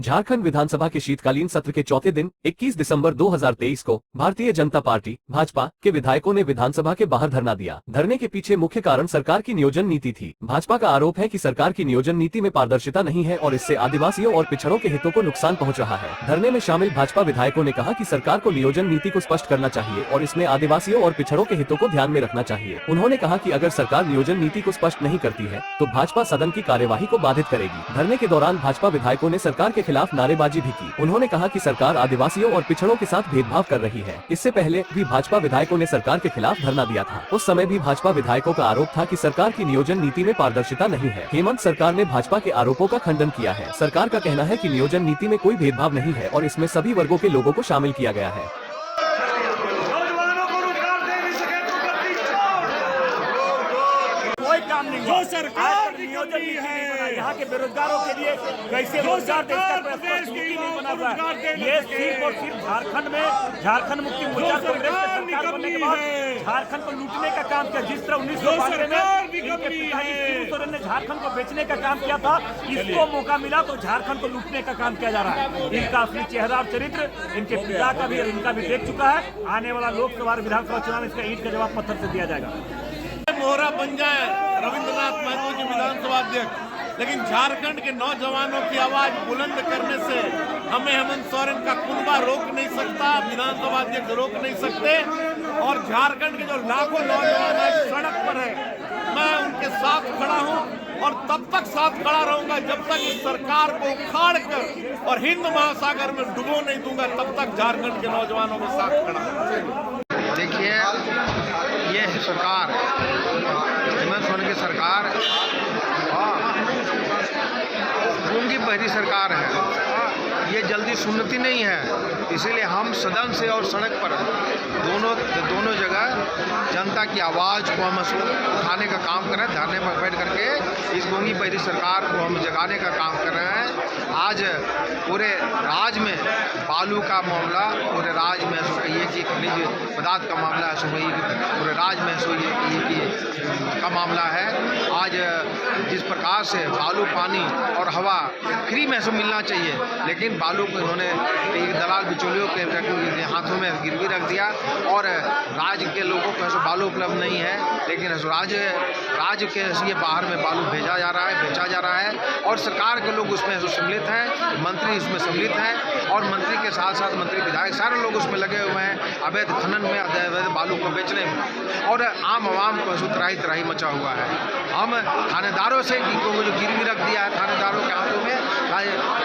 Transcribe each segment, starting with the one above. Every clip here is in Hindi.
झारखंड विधानसभा के शीतकालीन सत्र के चौथे दिन 21 दिसंबर 2023 को भारतीय जनता पार्टी भाजपा के विधायकों ने विधानसभा के बाहर धरना दिया। धरने के पीछे मुख्य कारण सरकार की नियोजन नीति थी। भाजपा का आरोप है कि सरकार की नियोजन नीति में पारदर्शिता नहीं है और इससे आदिवासियों और पिछड़ों के हितों को नुकसान पहुंच रहा है। धरने में शामिल भाजपा विधायकों ने कहा कि सरकार को नियोजन नीति को स्पष्ट करना चाहिए और इसमें आदिवासियों और पिछड़ों के हितों को ध्यान में रखना चाहिए। उन्होंने कहा कि अगर सरकार नियोजन नीति को स्पष्ट नहीं करती है तो भाजपा सदन की कार्यवाही को बाधित करेगी। धरने के दौरान भाजपा विधायकों ने सरकार के खिलाफ नारेबाजी भी की। उन्होंने कहा कि सरकार आदिवासियों और पिछड़ों के साथ भेदभाव कर रही है। इससे पहले भी भाजपा विधायकों ने सरकार के खिलाफ धरना दिया था। उस समय भी भाजपा विधायकों का आरोप था कि सरकार की नियोजन नीति में पारदर्शिता नहीं है। हेमंत सरकार ने भाजपा के आरोपों का खंडन किया है। सरकार का कहना है कि नियोजन नीति में कोई भेदभाव नहीं है और इसमें सभी वर्गों के लोगों को शामिल किया गया है। कोई काम नहीं जो सरकार नियोजन है यहाँ के बेरोजगारों के लिए कैसे रोजगार बना हुआ है। ये सिर्फ और सिर्फ झारखंड मुक्ति मोर्चा सरकार बनने के बाद झारखंड को लूटने का काम किया। जिस तरह 1992 में सोरेन ने झारखंड को बेचने का काम किया था, इसको मौका मिला तो झारखंड को लूटने का काम किया जा रहा है। इनका असली चेहरा और चरित्र इनके पिता का भी और इनका भी देख चुका है। आने वाला लोकसभा और विधानसभा चुनाव में इसका ईंट का जवाब पत्थर से दिया जाएगा। मोहरा बन जाए रविंद्रनाथ महतो जी विधानसभा अध्यक्ष, लेकिन झारखंड के नौजवानों की आवाज बुलंद करने से हमें हेमंत सोरेन का कुनबा रोक नहीं सकता, विधानसभा अध्यक्ष रोक नहीं सकते। और झारखंड के जो लाखों नौजवान आज सड़क पर है, मैं उनके साथ खड़ा हूं और तब तक साथ खड़ा रहूंगा जब तक इस सरकार को उखाड़ कर और हिंद महासागर में डुबो नहीं दूंगा, तब तक झारखंड के नौजवानों के साथ खड़ा हूं। देखिए, ये सरकार हेमंत सोरेन की सरकार गूंगी बहरी सरकार है। ये जल्दी सुनती नहीं है, इसीलिए हम सदन से और सड़क पर दोनों जगह जनता की आवाज़ को हम उठाने का काम कर रहे हैं। धरने पर बैठ करके इस गूंगी बहरी सरकार को हम जगाने का काम कर रहे हैं। आज पूरे राज्य में बालू का मामला, पूरे राज्य में सो कहिए कि खनिज पदार्थ का मामला है, सो पूरे राज्य में सो ये का मामला है। आज जिस प्रकार से बालू, पानी और हवा फ्री में सो मिलना चाहिए, लेकिन बालू को इन्होंने एक दलाल बिचौलियों के हाथों में गिरवी रख दिया और राज्य के लोगों को ऐसा बालू उपलब्ध नहीं है। लेकिन राज्य के ये बाहर में बालू भेजा जा रहा है, बेचा जा रहा है और सरकार के लोग उसमें सम्मिलित हैं, मंत्री इसमें सम्मिलित हैं और मंत्री के साथ साथ मंत्री विधायक सारे लोग उसमें लगे हुए हैं अवैध खनन में, अवैध बालू को बेचने में। और आम आवाम को तराही मचा हुआ है। हम थानेदारों से जो गिरवी रख दिया है थानेदारों के हाथों में,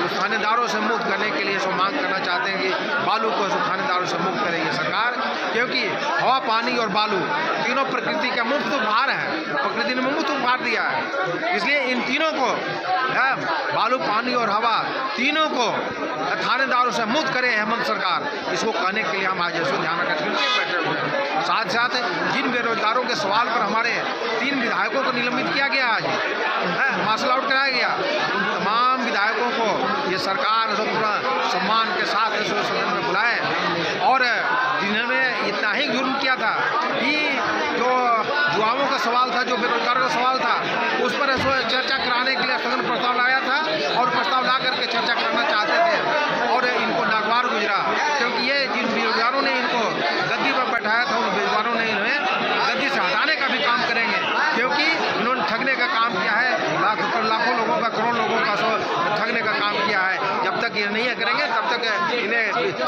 उस थानेदारों से मुक्त करने के लिए मांग करना चाहते हैं कि बालू को थानेदारों से मुक्त करेगी सरकार, क्योंकि हवा, पानी और बालू तीनों प्रकृति का मुफ्त उपहार है। प्रकृति ने मुफ्त उपहार दिया है, इसलिए इन तीनों को बालू, पानी और हवा तीनों को थानेदारों से मुक्त करे हेमंत सरकार। इसको कहने के लिए हम आज इसको ध्यान रखकर बैठे हुए हैं। साथ साथ जिन बेरोजगारों के सवाल पर हमारे 3 विधायकों को निलंबित किया गया, आज मार्शल आउट कराया गया, उन तमाम विधायकों को ये सरकार पूरा सम्मान के साथ सदन में बुलाए और जिन्होंने इतना ही जुर्म किया था कि जो युवाओं का सवाल था, जो बेरोजगारों का सवाल था, उस पर चर्चा कराने के लिए सदन प्रस्ताव लाया था और प्रस्ताव ला करके चर्चा करना चाहते थे और इनको नागवार गुजरा, क्योंकि ये जिन बेरोजगारों ने इनको गद्दी पर बैठाया था, उन बेरोजगारों ने इन्हें गद्दी से हटाने का भी काम करेंगे, क्योंकि इन्होंने ठगने का काम किया है। लाखों लोगों का, करोड़ों लोगों का ठगने का काम किया है। जब तक ये नहीं करेंगे तब तक इन्हें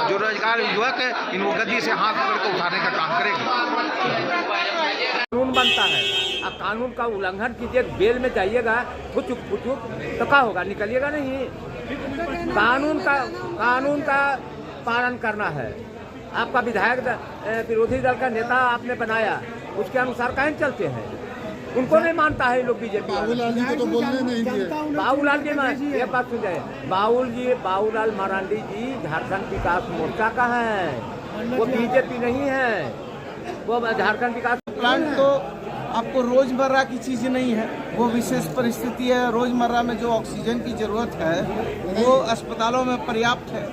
जो रोजगार युवक इनको गद्दी से हाथ पकड़ कर उठाने का काम करेंगे। कानून बनता है, अब कानून का उल्लंघन कीजिए, बेल में जाइएगा फुचुक तो क्या होगा, निकलिएगा नहीं। कानून का पालन करना है। आपका विधायक विरोधी दल का नेता आपने बनाया, उसके अनुसार कहीं चलते हैं। उनको नहीं मानता है लोग बीजेपी। बाबूलाल जी को तो बोलने नहीं दिए। बाबूलाल जी, ये बात सुन जाए, बाबूलाल मरांडी जी झारखंड विकास मोर्चा का है, वो बीजेपी नहीं है, वो झारखंड विकास। प्लांट तो आपको रोजमर्रा की चीज़ नहीं है, वो विशेष परिस्थिति है। रोजमर्रा में जो ऑक्सीजन की ज़रूरत है वो अस्पतालों में पर्याप्त है,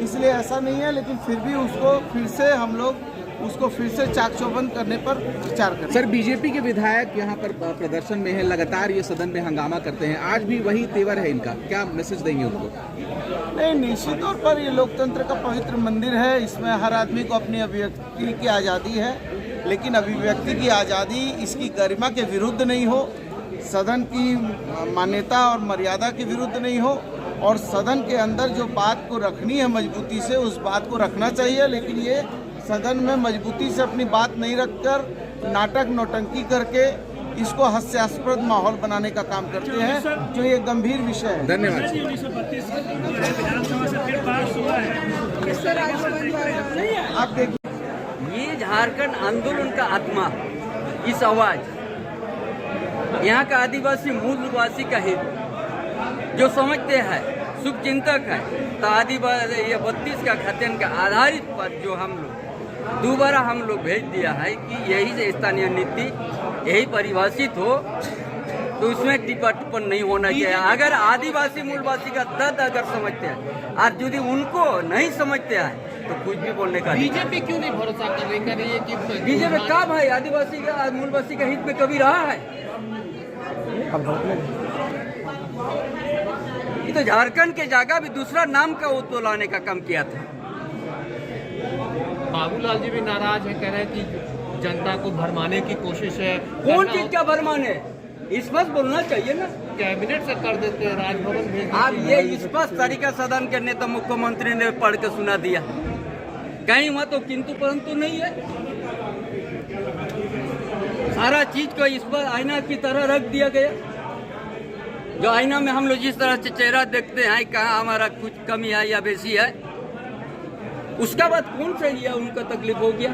इसलिए ऐसा नहीं है। लेकिन फिर भी उसको फिर से हम लोग उसको फिर से चाक चौबंद करने पर विचार करें। सर, बीजेपी के विधायक यहाँ पर प्रदर्शन में है, लगातार ये सदन में हंगामा करते हैं, आज भी वही तेवर है इनका, क्या मैसेज देंगे उनको? नहीं, निश्चित तौर पर ये लोकतंत्र का पवित्र मंदिर है, इसमें हर आदमी को अपनी अभिव्यक्ति की आज़ादी है, लेकिन अभिव्यक्ति की आज़ादी इसकी गरिमा के विरुद्ध नहीं हो, सदन की मान्यता और मर्यादा के विरुद्ध नहीं हो, और सदन के अंदर जो बात को रखनी है मजबूती से उस बात को रखना चाहिए। लेकिन ये सदन में मजबूती से अपनी बात नहीं रखकर नाटक नौटंकी करके इसको हास्यास्पद माहौल बनाने का काम करते हैं, जो ये गंभीर विषय है। धन्यवाद। 1932 से फिर पास हुआ है। आप देखिए, ये झारखंड आंदोलन का आत्मा, इस आवाज, यहाँ का आदिवासी मूलवासी का हित जो समझते हैं, शुभ चिंतक है, तो आदिवासी ये 32 का खतन का आधारित पर जो हम लोग दोबारा हम लोग भेज दिया है कि यही से स्थानीय नीति यही परिभाषित हो, तो उसमें टिप्पण टिप्पण नहीं होना चाहिए। अगर आदिवासी मूलवासी का दर्द अगर समझते हैं, आज यदि उनको नहीं समझते हैं तो कुछ भी बोलने का। बीजेपी क्यों नहीं भरोसा कर रही है कि बीजेपी का भाई आदिवासी का मूलवासी का हित में कभी रहा है? ये तो झारखंड के जगह भी दूसरा नाम का वो तो लाने का काम किया था। बाबूलाल जी भी नाराज है, कह रहे हैं कि जनता को भरमाने की कोशिश है। कौन चीज क्या भरमाने? स्पष्ट बोलना चाहिए ना। कैबिनेट से कर देते हैं, राजभवन भेज। आप ये स्पष्ट तरीका सदन के नेता मुख्यमंत्री ने पढ़ के सुना दिया, कहीं वहाँ तो किंतु परंतु नहीं है। सारा चीज को इस पर आईना की तरह रख दिया गया। जो आईना में हम लोग जिस तरह से चेहरा देखते हैं, कहाँ हमारा कुछ कमी है या बेसी है, उसका बाद कौन सा लिया उनका तकलीफ हो गया।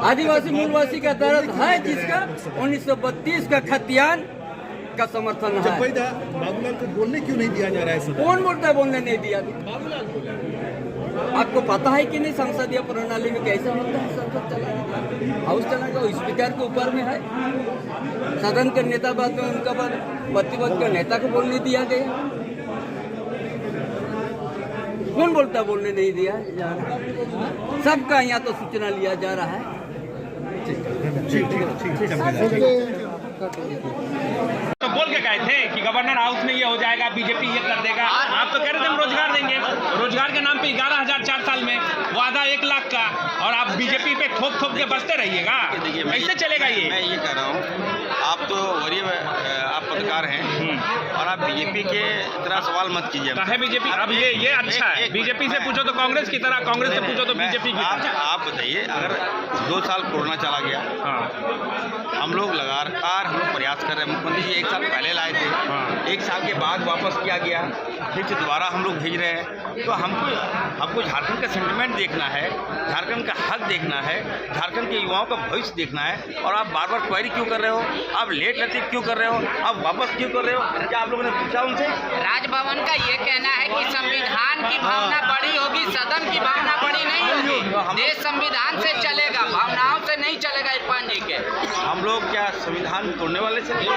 आदिवासी मूलवासी का दर्द है, जिसका 1932 का खतियान का समर्थन है। बाबूलाल को बोलने क्यों नहीं दिया जा रहा है? कौन बोलता है बोलने नहीं दिया? बाबूलाल आपको पता है कि नहीं संसदीय प्रणाली में कैसे होता है संसद चलाना? हाउस चलाना स्पीकर के ऊपर में है। सदन के नेता बाद में उनका बाद प्रतिपक्ष के नेता को बोलने दिया गया। कौन बोलता है बोलने नहीं दिया जा रहा? सबका यहाँ तो सूचना लिया जा रहा है। तो बोल के गए थे कि गवर्नर हाउस में ये हो जाएगा, बीजेपी ये कर देगा। आप तो कह रहे थे हम रोजगार देंगे, रोजगार के नाम पे 11,000 4 साल में वादा 1 लाख का, और आप बीजेपी पे ठोक ठोक के बसते रहिएगा। कैसे चलेगा ये? मैं ये कह रहा हूँ, आप तो वरीय आप पत्रकार हैं और आप बीजेपी के तरह सवाल मत कीजिए। है बीजेपी अब ये अच्छा है। बीजेपी से पूछो तो कांग्रेस की तरह, कांग्रेस से पूछो तो बीजेपी की तरह। आप बताइए, अगर 2 साल कोरोना चला गया, हम लोग लगातार प्रयास कर रहे हैं। मुख्यमंत्री जी 1 साल पहले लाए थे, 1 साल के बाद वापस किया गया, फिर से दोबारा हम लोग भेज रहे हैं। तो हमको झारखंड का सेंटिमेंट देखना है, झारखंड का हक देखना है, झारखंड के युवाओं का भविष्य देखना है। और आप बार बार क्वेरी क्यों कर रहे हो? आप लेट लतीफ क्यों कर रहे हो? आप वापस क्यों कर रहे हो? क्या आप लोगों ने पूछा उनसे? राजभवन का ये कहना है कि संविधान की भावना बड़ी होगी, सदन की भावना बड़ी नहीं होगी। देश संविधान से चलेगा, भावनाओं से नहीं चलेगा। इरफान जी के हम लोग क्या संविधान तोड़ने वाले से नहीं?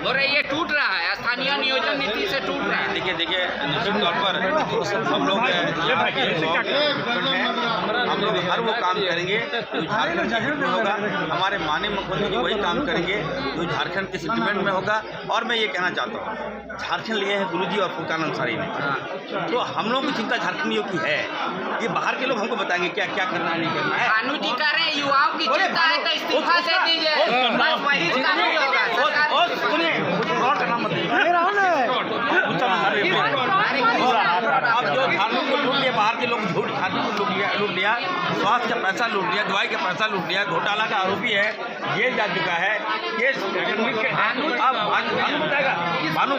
और ये टूट रहा है, स्थानीय नियोजन नीति से टूट रहा है। देखिए निश्चित तौर पर हम लोग हम लोग हर वो काम करेंगे जो झारखंड के हित में होगा। हमारे माननीय मुख्यमंत्री जी वही काम करेंगे जो झारखंड के सेंटिमेंट में होगा। और मैं ये कहना चाहता हूँ, झारखंड लिए हैं गुरुजी और फुरकान अंसारी ने, तो हम लोगों की चिंता झारखंडियों की है। ये बाहर के लोग हमको बताएंगे क्या क्या करना है, नहीं करना है। भानु जी कह रहे हैं युवाओं की चिंता है तो इस्तीफा दे दीजिए, बस वही काफी होगा। और का नाम अब जो झारखंड को लूट लिया, बाहर के लोग झारखंड को लूट लिया, स्वास्थ्य का पैसा लूट लिया, दवाई का पैसा लूट लिया, घोटाला का आरोपी है, जेल जा चुका है। केस भानु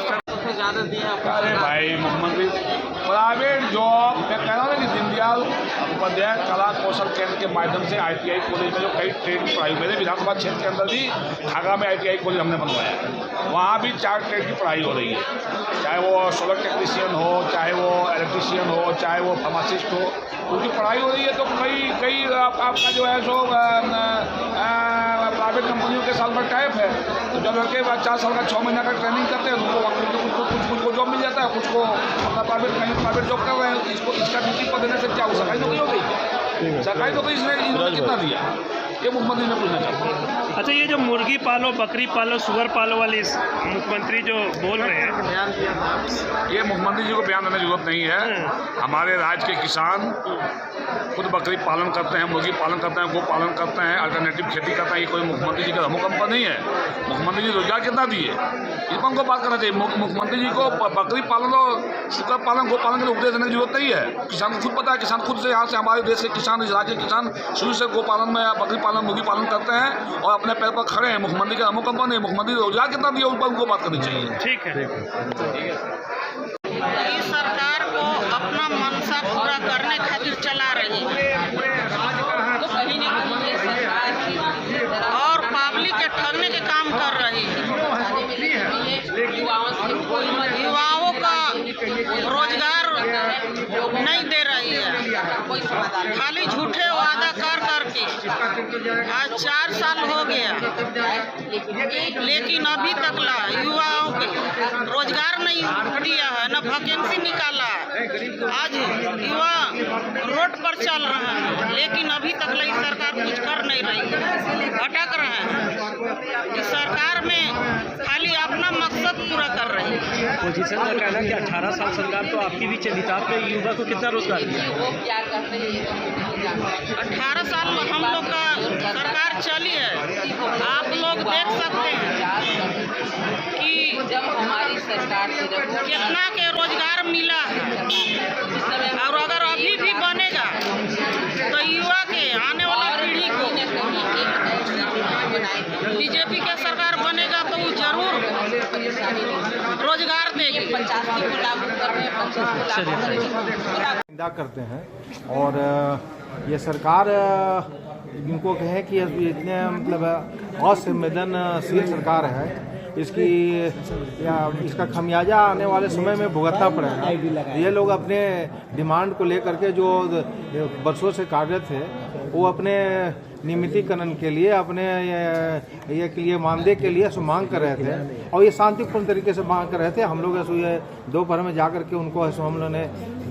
ज्यादा दिया। अरे भाई मुख्यमंत्री प्राइवेट जॉब, मैं कह रहा हूँ कि दीनदयाल उपाध्याय कला कौशल केंद्र के माध्यम से ITI कॉलेज में जो कई ट्रेड की पढ़ाई, मेरे विधानसभा क्षेत्र के अंदर भी ढाका में ITI कॉलेज हमने बनवाया है। वहाँ भी 4 ट्रेड की पढ़ाई हो रही है, चाहे वो सोलर टेक्नीशियन हो, चाहे वो इलेक्ट्रीशियन हो, चाहे वो फार्मासिस्ट हो, उनकी पढ़ाई हो रही है। तो कई आपका जो है सो प्राइवेट कंपनियों के साथ में टाइप है, तो जब लड़के 4 साल का 6 महीना का ट्रेनिंग करते हैं, उनको कुछ को जॉब मिल जाता है, कुछ को अपना प्राइवेट जॉब कर रहे हैं। इसका ड्यूटी पर देने से क्या हो सकता है? नौकरी हो गई। सरकारी नौकरी इन्होंने कितना दिया, ये मुख्यमंत्री ने पूछना चाहता हूँ। अच्छा, ये जो मुर्गी पालो, बकरी पालो, सुअर पालो वाली मुख्यमंत्री जो बोल रहे हैं, ये मुख्यमंत्री जी को बयान देने की जरूरत नहीं है। हमारे राज्य के किसान खुद बकरी पालन करते हैं, मुर्गी पालन करते हैं, गो पालन करते हैं, अल्टरनेटिव खेती करते हैं। ये कोई मुख्यमंत्री जी का धर्मोकंपा नहीं है। मुख्यमंत्री जी रोजगार कितना दिए, इस पर हमको बात करना चाहिए। मुख्यमंत्री जी को बकरी पालन और सुअर पालन, गो पालन के लिए उपदेश देने की जरूरत नहीं है। किसान को खुद पता है, किसान खुद से यहाँ से हमारे देश के किसान, इस राज्य के किसान शुरू से गो पालन में या बकरी पालन, मुर्गी पालन करते हैं और अपने पैर पर खड़े हैं। मुख्यमंत्री का धर्मोकंपा नहीं, मुख्यमंत्री रोजगार कितना दिया उस पर उनको बात करनी चाहिए। ठीक है। इस सरकार को अपना मनसा पूरा करने खातिर चला रही है और पब्लिक के ठगने के काम कर रही है। युवाओं का रोजगार नहीं दे रही है, खाली झूठे वादा कर करके आज 4 साल हो गया, लेकिन अभी तक युवाओं के रोजगार नहीं दिया है, न वैकेंसी निकाला है। आज युवा रोड पर चल रहे हैं, लेकिन अभी तक सरकार कुछ कर नहीं रही है, भटक रहे हैं। इस सरकार में खाली अपना मकसद पूरा कर रही है। पोजीशन का कहना है कि 18 साल सरकार तो आपकी भी चली था, आपके युवा को कितना रोजगार दिया? 18 साल में हम लोग का सरकार चली है। आप लोग देख सकते हैं कि जब हमारी सरकार कितना के रोजगार मिला है, और अगर अभी भी बनेगा तो युवा के आने वाला पीढ़ी को बीजेपी का सरकार बनेगा तो वो जरूर रोजगार देगी। 85 को लागू कर रहे हैं, 25 को लागू निंदा करते हैं और ये सरकार इनको कहे कि इतने मतलब असंवेदनशील सरकार है, इसका खमियाजा आने वाले समय में भुगतना पड़ेगा। ये लोग अपने डिमांड को लेकर के जो बरसों से कार्यरत थे, वो अपने नियमितीकरण के लिए, अपने ये के लिए मानदेय के लिए मांग कर रहे थे और ये शांतिपूर्ण तरीके से मांग कर रहे थे। हम लोग ये दोपहर में जाकर के उनको हम लोगों ने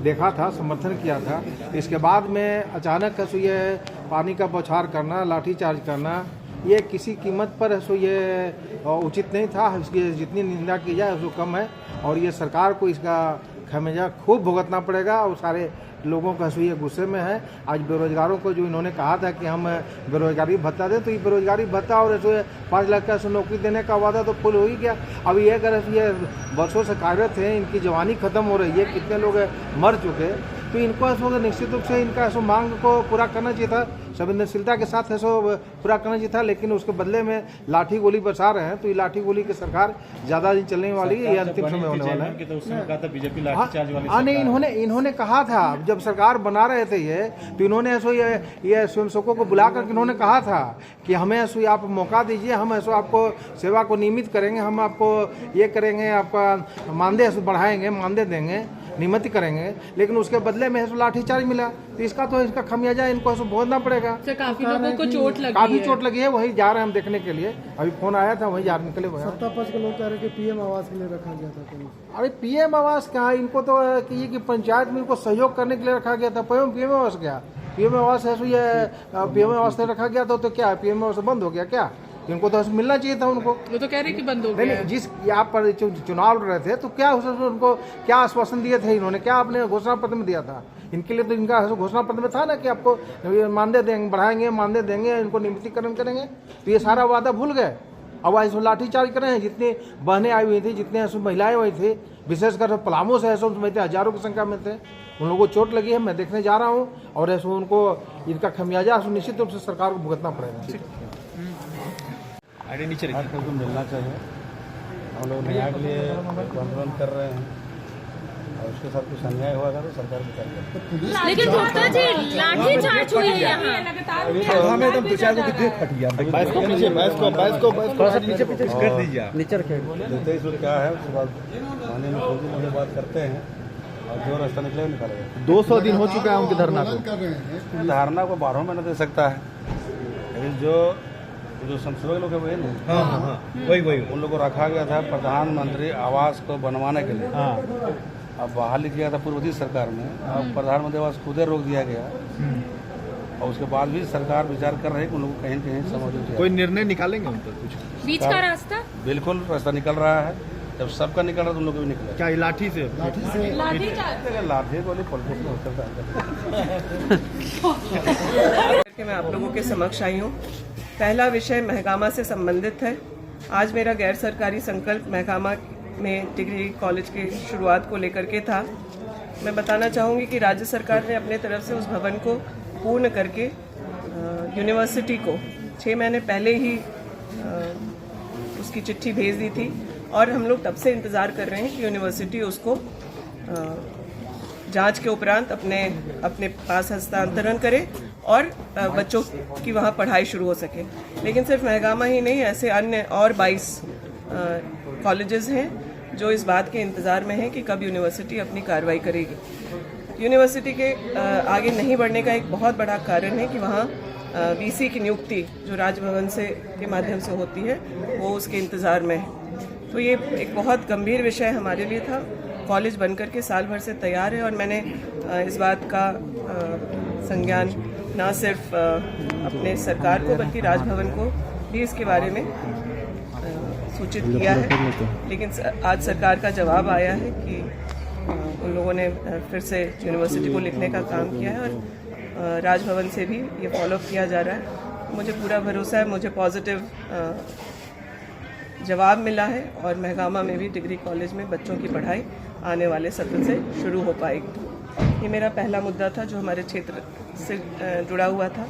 देखा था, समर्थन किया था। इसके बाद में अचानक ये पानी का बौछार करना, लाठीचार्ज करना, ये किसी कीमत पर ये उचित नहीं था। इसकी जितनी निंदा की जाए उसको कम है और ये सरकार को इसका खमियाजा खूब भुगतना पड़ेगा और सारे लोगों का ये गुस्से में है। आज बेरोजगारों को जो इन्होंने कहा था कि हम बेरोजगारी भत्ता दें, तो ये बेरोजगारी भत्ता और 5 लाख का नौकरी देने का वादा तो फुल हो ही गया। अब ये अगर ये वर्षों से कार्यरत हैं, इनकी जवानी खत्म हो रही है, कितने लोग मर चुके, तो इनको ऐसा निश्चित रूप से इनका ऐसा मांग को पूरा करना चाहिए था, संवेदनशीलता के साथ ऐसा पूरा करना चाहिए था। लेकिन उसके बदले में लाठी गोली बरसा रहे हैं, तो ये लाठी गोली की सरकार ज़्यादा दिन चलने वाली है, ये अंतिम समय होने वाला है। हाँ नहीं, इन्होंने कहा था जब सरकार बना रहे थे ये, तो इन्होंने ऐसा ये स्वयंसेवकों को बुला कर इन्होंने कहा था कि हमें ऐसा आप मौका दीजिए, हम ऐसा आपको सेवा को नियमित करेंगे, हम आपको ये करेंगे, आपका मानदेय बढ़ाएंगे, मानदेय देंगे, नियमित करेंगे। लेकिन उसके बदले में लाठीचार्ज मिला, तो इसका खमियाजा इनको भुगतना पड़ेगा। काफी लोगों को चोट लगी, काफी चोट लगी है। वही जा रहे हैं हम देखने के लिए, अभी फोन आया था, वही जा निकले हुए हैं। सत्ता पक्ष के लोग कह रहे हैं कि पीएम आवास के लिए रखा गया था। अरे पीएम आवास कहाँ, इनको तो कि पंचायत में इनको सहयोग करने के लिए रखा गया था। पीएम आवास क्या, पीएम आवास है पीएम आवास से रखा गया था, तो क्या पीएम आवास बंद हो गया क्या? इनको तो मिलना चाहिए था उनको। वो तो कह रहे कि बंद हो गया। नहीं, जिस यहाँ पर चुनाव लड़ रहे थे, तो क्या उनको क्या आश्वासन दिए थे इन्होंने, क्या अपने घोषणा पत्र में दिया था? इनके लिए तो इनका घोषणा पत्र में था ना कि आपको मानदेय देंगे, बढ़ाएंगे, मानदेय देंगे, इनको नियमितीकरण करेंगे। तो ये सारा वादा भूल गए। अब आज लाठीचार्ज कर रहे हैं। जितनी बहनें आई हुई थी, जितने महिलाएं हुई थी, विशेषकर पलामू से ऐसा समझते हजारों की संख्या में थे, उन लोगों को चोट लगी है। मैं देखने जा रहा हूँ और ऐसा उनको इनका खमियाजा निश्चित रूप से सरकार को भुगतना पड़ेगा। नीचे को मिलना चाहिए। हम लोग न्याय के लिए आंदोलन कर रहे हैं और उसके साथ कुछ अन्याय हुआ था तो सरकार विचार करती। लेकिन भोक्ता जी लाठीचार्ज हुई है यहाँ। हमें एकदम तुषार को देख फट गया। बाइस को थोड़ा सा नीचे पीछे कर दीजिए। नीचे देखते इसमें क्या है, उसके बाद थाने में खोजी बात करते हैं और जो रास्ता निकलेगा निकालेगा। 200 दिन हो चुका है उनके धरना को। धरना को 12 महीना दे सकता है, लेकिन जो संसदीय लोग है वही नहीं। वही उन लोगों को रखा गया था प्रधानमंत्री आवास को बनवाने के लिए। अब बहाली किया था पूर्ववर्ती सरकार में, अब प्रधानमंत्री आवास खुद रोक दिया गया। और उसके बाद भी सरकार विचार कर रही है कि उन लोगों को कहीं न कहीं समायोजित कोई निर्णय निकालेंगे उन पर कुछ? बीच का रास्ता बिल्कुल रास्ता निकल रहा है। जब सबका निकल रहा है तो उन लोग भी निकले। क्या लाठी से? लाठी बोले पॉलिटिक्स में होता है। मैं आप लोगों के समक्ष आई हूँ। पहला विषय महगामा से संबंधित है। आज मेरा गैर सरकारी संकल्प महगामा में डिग्री कॉलेज की शुरुआत को लेकर के था। मैं बताना चाहूँगी कि राज्य सरकार ने अपने तरफ से उस भवन को पूर्ण करके यूनिवर्सिटी को 6 महीने पहले ही उसकी चिट्ठी भेज दी थी और हम लोग तब से इंतज़ार कर रहे हैं कि यूनिवर्सिटी उसको जांच के उपरांत अपने पास हस्तांतरण करे और बच्चों की वहाँ पढ़ाई शुरू हो सके। लेकिन सिर्फ महगामा ही नहीं, ऐसे अन्य और 22 कॉलेजेस हैं जो इस बात के इंतज़ार में हैं कि कब यूनिवर्सिटी अपनी कार्रवाई करेगी। यूनिवर्सिटी के आगे नहीं बढ़ने का एक बहुत बड़ा कारण है कि वहाँ वीसी की नियुक्ति जो राजभवन से के माध्यम से होती है वो उसके इंतज़ार में है। तो ये एक बहुत गंभीर विषय हमारे लिए था। कॉलेज बनकर के साल भर से तैयार है और मैंने इस बात का संज्ञान न सिर्फ अपने सरकार को बल्कि राजभवन को भी इसके बारे में सूचित किया है। लेकिन आज सरकार का जवाब आया है कि उन लोगों ने फिर से यूनिवर्सिटी को लिखने का काम किया है और राजभवन से भी ये फॉलोअप किया जा रहा है। मुझे पूरा भरोसा है, मुझे पॉजिटिव जवाब मिला है और महगामा में भी डिग्री कॉलेज में बच्चों की पढ़ाई आने वाले सत्र से शुरू हो पाएगी। ये मेरा पहला मुद्दा था जो हमारे क्षेत्र से जुड़ा हुआ था।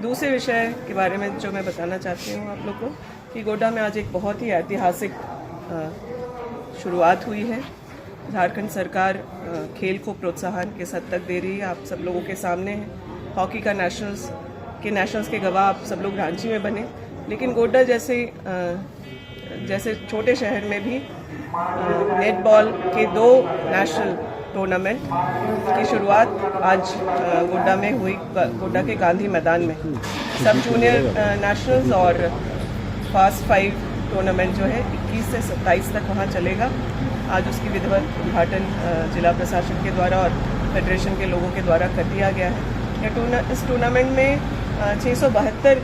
दूसरे विषय के बारे में जो मैं बताना चाहती हूँ आप लोग को कि गोड्डा में आज एक बहुत ही ऐतिहासिक शुरुआत हुई है। झारखंड सरकार खेल को प्रोत्साहन किस हद तक दे रही है आप सब लोगों के सामने है। हॉकी का नेशनल्स के गवाह आप सब लोग रांची में बने, लेकिन गोड्डा जैसे छोटे शहर में भी नेटबॉल के 2 नेशनल टूर्नामेंट की शुरुआत आज गोड्डा में हुई, गोड्डा के गांधी मैदान में। सब जूनियर नेशनल्स और फास्ट 5 टूर्नामेंट जो है 21 से 27 तक वहाँ चलेगा। आज उसकी विधिवत उद्घाटन जिला प्रशासन के द्वारा और फेडरेशन के लोगों के द्वारा कर दिया गया है। इस टूर्नामेंट में 672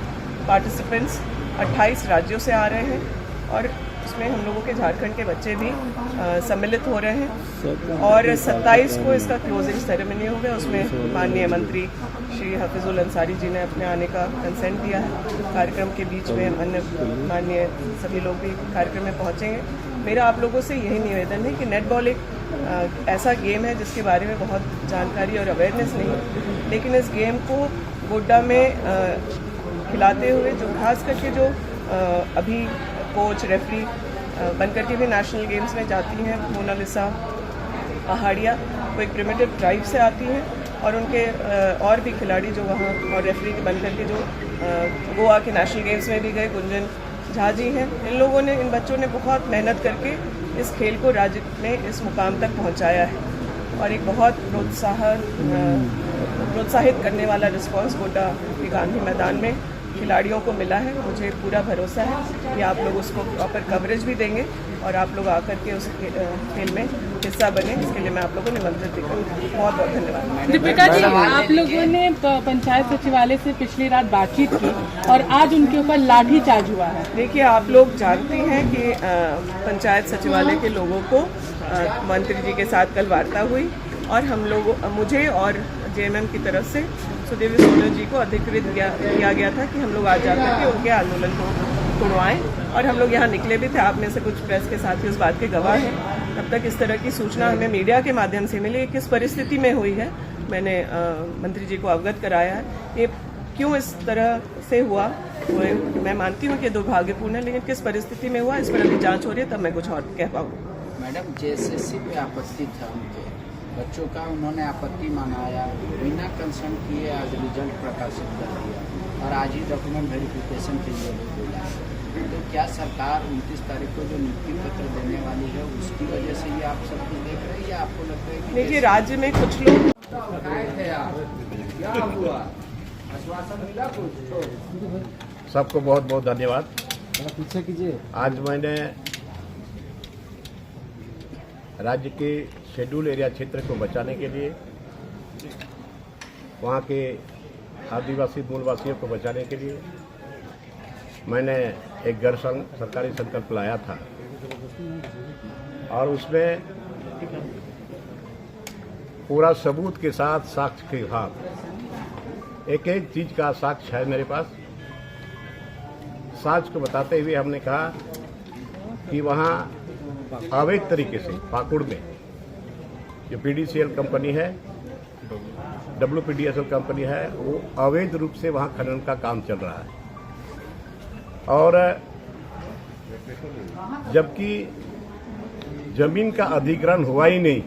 पार्टिसिपेंट्स 28 राज्यों से आ रहे हैं और उसमें हम लोगों के झारखंड के बच्चे भी सम्मिलित हो रहे हैं। और 27 को इसका क्लोजिंग सेरेमनी होगा। उसमें माननीय मंत्री श्री हफीजुल अंसारी जी ने अपने आने का कंसेंट दिया है। कार्यक्रम के बीच में अन्य माननीय सभी लोग भी कार्यक्रम में पहुंचेंगे। मेरा आप लोगों से यही निवेदन है कि नेटबॉल एक ऐसा गेम है जिसके बारे में बहुत जानकारी और अवेयरनेस नहीं है, लेकिन इस गेम को गोड्डा में खिलाते हुए जो खास करके जो अभी कोच रेफरी बनकर के भी नेशनल गेम्स में जाती हैं, मोनालिसा पहाड़िया, वो एक प्रिमिटिव ट्राइब से आती हैं और उनके और भी खिलाड़ी जो वहाँ और रेफरी बनकर के जो गोवा के नेशनल गेम्स में भी गए, गुंजन झा जी हैं। इन बच्चों ने बहुत मेहनत करके इस खेल को राज्य में इस मुकाम तक पहुँचाया है और एक बहुत प्रोत्साहित करने वाला रिस्पॉन्स गोड्डा के गांधी मैदान में खिलाड़ियों को मिला है। मुझे पूरा भरोसा है कि आप लोग उसको प्रॉपर कवरेज भी देंगे और आप लोग आकर के उस खेल में हिस्सा बने, इसके लिए मैं आप लोगों को निमंत्रित भी करूँगी। बहुत बहुत धन्यवाद। दीपिका जी, आप लोगों ने पंचायत सचिवालय से पिछली रात बातचीत की और आज उनके ऊपर लाठीचार्ज हुआ है। देखिए, आप लोग जानते हैं कि पंचायत सचिवालय के लोगों को मंत्री जी के साथ कल वार्ता हुई और हम लोग मुझे और जेएमएम की तरफ से सुदेवी सोनल जी को अधिकृत किया गया था कि हम लोग आज जाकर के उनके आंदोलन को तुड़वाएं और हम लोग यहाँ निकले भी थे। आप में से कुछ प्रेस के साथी उस बात के गवाह हैं। तब तक इस तरह की सूचना हमें मीडिया के माध्यम से मिली, किस परिस्थिति में हुई है मैंने मंत्री जी को अवगत कराया है। ये क्यों इस तरह से हुआ मैं मानती हूँ कि दुर्भाग्यपूर्ण है, लेकिन किस परिस्थिति में हुआ इस पर अभी जाँच हो रही है, तब मैं कुछ और कह पाऊँ। मैडम, जेएसएससी पे आपत्ति था उनके बच्चों का, उन्होंने आपत्ति मनाया, बिना कंसर्न किए आज रिजल्ट प्रकाशित कर दिया और आज ही डॉक्यूमेंट वेरिफिकेशन के लिए बोला। तो क्या सरकार 29 तारीख को जो नियुक्ति पत्र देने वाली है उसकी वजह से ये आप सब कुछ देख रहे हैं या आपको लगता है कि देखिए, राज्य में कुछ लोग क्या हुआ, आश्वासन मिला कुछ? सबको बहुत बहुत धन्यवाद। पीछे कीजिए। आज मैंने राज्य के शेड्यूल एरिया क्षेत्र को बचाने के लिए वहाँ के आदिवासी मूलवासियों को बचाने के लिए मैंने एक गैर सरकारी संकल्प लाया था और उसमें पूरा सबूत के साथ साक्ष्य के साथ एक एक चीज का साक्ष्य है मेरे पास। साक्ष्य को बताते हुए हमने कहा कि वहाँ अवैध तरीके से पाकुड़ में जो PDCL कंपनी है, WPDSL कंपनी है, वो अवैध रूप से वहाँ खनन का काम चल रहा है और जबकि जमीन का अधिग्रहण हुआ ही नहीं,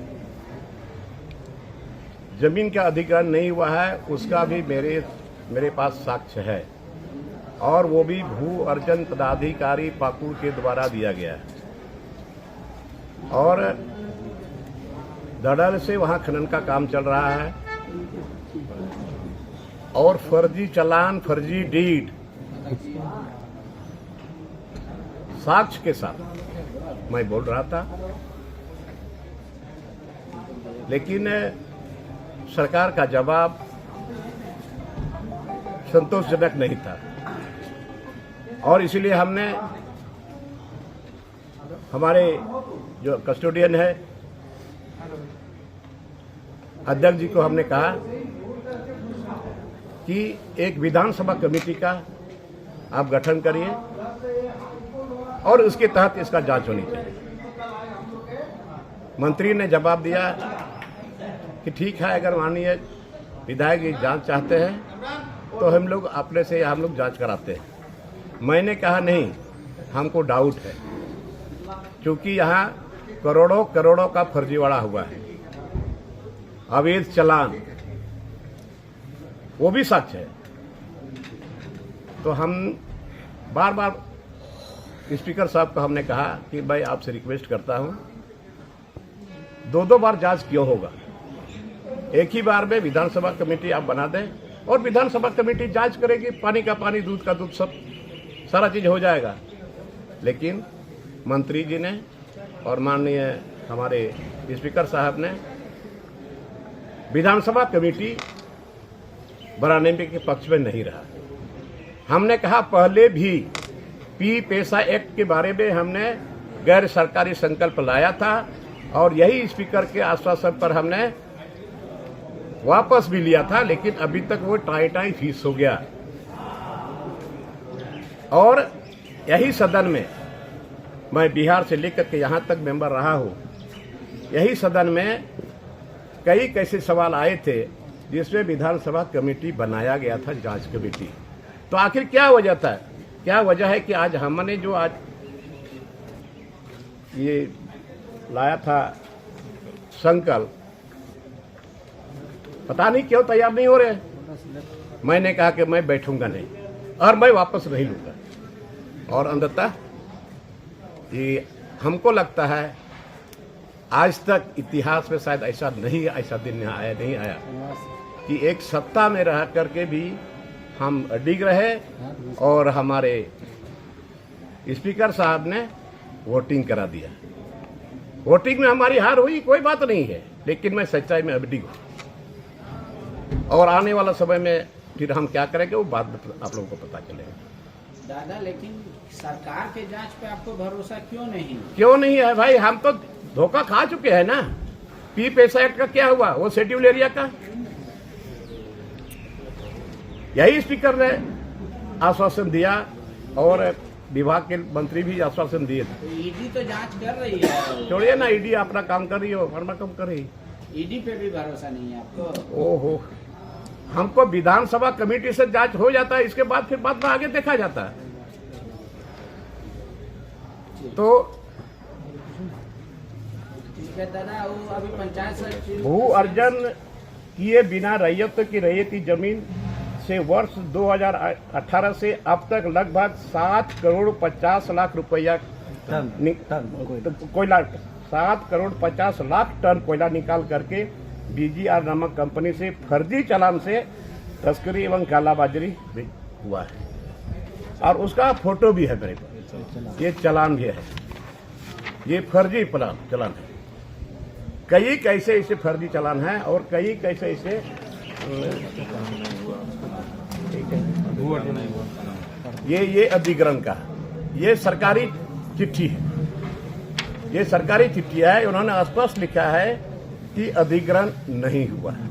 जमीन का अधिग्रहण नहीं हुआ है, उसका भी मेरे पास साक्ष्य है और वो भी भू अर्जन पदाधिकारी पाकुड़ के द्वारा दिया गया है और धड़ल्ले से वहां खनन का काम चल रहा है और फर्जी चालान, फर्जी डीड साक्ष्य के साथ मैं बोल रहा था, लेकिन सरकार का जवाब संतोषजनक नहीं था और इसीलिए हमने हमारे जो कस्टोडियन है अध्यक्ष जी को हमने कहा कि एक विधानसभा कमेटी का आप गठन करिए और उसके तहत इसका जांच होनी चाहिए। मंत्री ने जवाब दिया कि ठीक है, अगर माननीय विधायक ये जांच चाहते हैं तो हम लोग अपने से हम लोग जांच कराते हैं। मैंने कहा नहीं, हमको डाउट है क्योंकि यहाँ करोड़ों करोड़ों का फर्जीवाड़ा हुआ है, अवैध चालान, वो भी सच है। तो हम बार बार स्पीकर साहब को हमने कहा कि भाई आपसे रिक्वेस्ट करता हूं, दो बार जांच क्यों होगा, एक ही बार में विधानसभा कमेटी आप बना दें और विधानसभा कमेटी जांच करेगी, पानी का पानी, दूध का दूध, सब सारा चीज हो जाएगा। लेकिन मंत्री जी ने और माननीय हमारे स्पीकर साहब ने विधानसभा कमेटी बनाने के पक्ष में नहीं रहा। हमने कहा पहले भी पी पैसा एक्ट के बारे में हमने गैर सरकारी संकल्प लाया था और यही स्पीकर के आश्वासन पर हमने वापस भी लिया था, लेकिन अभी तक वो टाई फीस हो गया। और यही सदन में मैं बिहार से लेकर के यहाँ तक मेंबर रहा हूँ, यही सदन में कई कैसे सवाल आए थे जिसमें विधानसभा कमेटी बनाया गया था, जांच कमेटी। तो आखिर क्या वजह था, क्या वजह है कि आज हमने जो आज ये लाया था संकल्प, पता नहीं क्यों तैयार नहीं हो रहे। मैंने कहा कि मैं बैठूंगा नहीं और मैं वापस नहीं लूंगा। और अंततः ये हमको लगता है आज तक इतिहास में शायद ऐसा दिन नहीं आया कि एक सत्ता में रह करके भी हम अडिग रहे और हमारे स्पीकर साहब ने वोटिंग करा दिया। वोटिंग में हमारी हार हुई, कोई बात नहीं है, लेकिन मैं सच्चाई में अडिग हूँ और आने वाला समय में फिर हम क्या करेंगे वो बात आप लोगों को पता चलेगा। दादा, लेकिन सरकार के जांच पे आपको भरोसा क्यों नहीं है भाई? हम तो धोखा खा चुके हैं ना। पी पैसा एक्ट का क्या हुआ, वो शेड्यूल एरिया का, यही स्पीकर ने आश्वासन दिया और विभाग के मंत्री भी आश्वासन दिए थे। ईडी तो जांच कर रही है। छोड़िए ना, ईडी अपना काम कर रही हो, अपना काम कर रही। ईडी पे भी भरोसा नहीं है आपको? ओहो, हमको विधानसभा कमेटी से जांच हो जाता है, इसके बाद फिर बाद में आगे देखा जाता है। तो दादा, वो अभी पंचायत भू अर्जन किए बिना रैयत की रैयती जमीन से वर्ष 2018 से अब तक लगभग 7 करोड़ 50 लाख रुपया कोयला, 7 करोड़ 50 लाख टन कोयला निकाल करके BGR नामक कंपनी से फर्जी चालान से तस्करी एवं कालाबाजारी हुआ है और उसका फोटो भी है मेरे पास, ये चालान भी है, ये फर्जी चालान है। कई कैसे ऐसे फर्जी चालान है और कई कैसे ऐसे ये अधिग्रहण का, ये सरकारी चिट्ठी है, ये सरकारी चिट्ठी है। उन्होंने स्पष्ट लिखा है कि अधिग्रहण नहीं हुआ है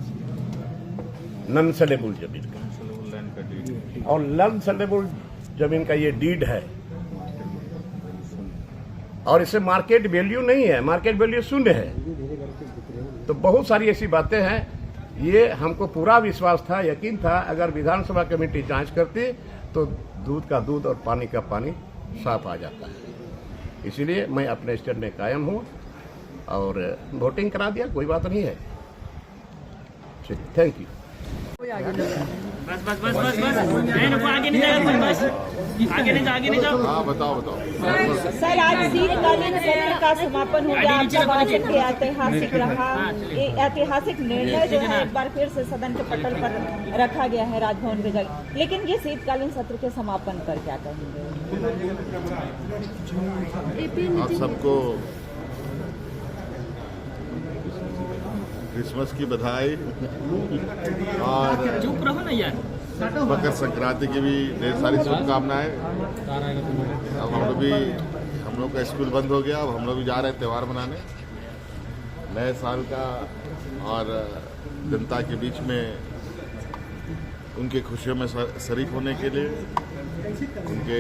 नॉन सेलेबल जमीन का, और नॉन सेलेबल जमीन का ये डीड है, और इसे मार्केट वैल्यू नहीं है, मार्केट वैल्यू शून्य है। तो बहुत सारी ऐसी बातें हैं। ये हमको पूरा विश्वास था, यकीन था, अगर विधानसभा कमेटी जांच करती तो दूध का दूध और पानी का पानी साफ आ जाता है। इसीलिए मैं अपने स्टैंड में कायम हूँ और वोटिंग करा दिया, कोई बात नहीं है। Thank you. बस बस बस बस बस आगे नहीं जाओ, बस आगे नहीं जाओ। हाँ बताओ। सर, आज शीतकालीन सत्र का समापन हो गया। आपका भाषण भी ऐतिहासिक रहा। ये ऐतिहासिक निर्णय जो है एक बार फिर से सदन के पटल पर रखा गया है, राजभवन में जाकर। लेकिन ये शीतकालीन सत्र के समापन पर क्या कहेंगे? आप सबको क्रिसमस की बधाई और चुप रहो ना यार। मकर संक्रांति की भी ढेर सारी शुभकामनाएं। अब हम लोग का स्कूल बंद हो गया, अब हम लोग भी जा रहे हैं त्यौहार मनाने नए साल का, और जनता के बीच में उनकी खुशियों में शरीक होने के लिए, उनके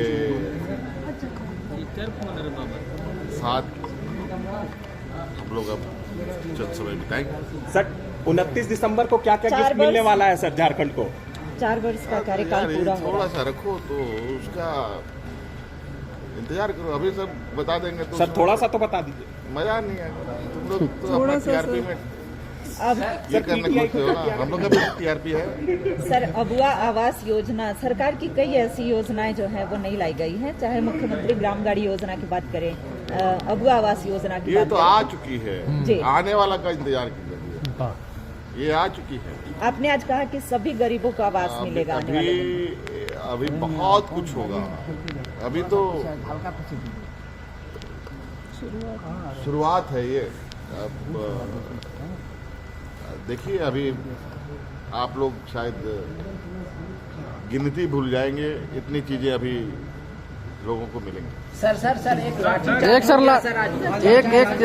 साथ हम लोग अब चंद समय बिताएंगे। सर 29 दिसंबर को क्या क्या गिफ्ट मिलने वाला है सर झारखंड को? 4 वर्ष का कार्यकाल पूरा हो थोड़ा सा रखो तो उसका इंतजार करो, अभी सब बता देंगे तो सर थोड़ा सा तो बता दीजिए। मजा नहीं आएगा, तुम लोग तो अपना टीआरपी में अब ये करने खुलते हो ना, हम लोग का भी टीआरपी है। सर, अबुआ आवास योजना, सरकार की कई ऐसी योजनाएं जो है वो नहीं लाई गई हैं, चाहे मुख्यमंत्री ग्राम गाड़ी योजना की बात करें, अबुआ आवास योजना की ये बात तो करें। आ चुकी है, आने वाला का इंतजार कीजिए, ये आ चुकी है। आपने आज कहा कि सभी गरीबों को आवास मिलेगा आने वाले दिन। अभी बहुत कुछ होगा, अभी तो शुरुआत है ये। अब देखिए, अभी आप लोग शायद गिनती भूल जाएंगे, इतनी चीजें अभी लोगों को मिलेंगी। सर एक एक